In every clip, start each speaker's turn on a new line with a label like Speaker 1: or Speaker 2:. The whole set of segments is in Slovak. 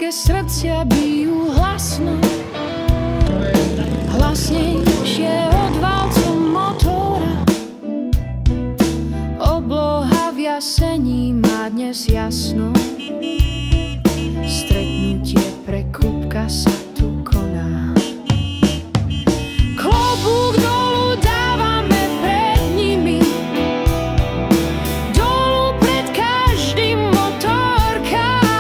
Speaker 1: také srdcia bijú hlasno, hlasnejšie od valcov motora. Obloha v jasení má dnes jasno, stretnutie pre klubka sa tu koná. Klobúk dolu dávame pred nimi, dolu pred každým motorkárom.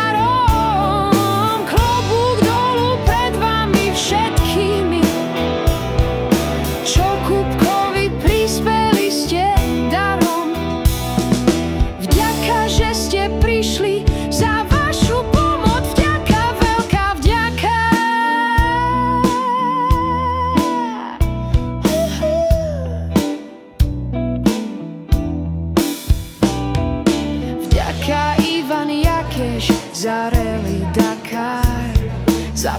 Speaker 1: Klobúk dolu pred vami všetkými, čo Kupkovi prispeli ste darom. Vďaka, že ste prišli, za vašu pomoc vďaka, veľká vďaka. Vďaka Ivan Jakeš za Rally Dakar, za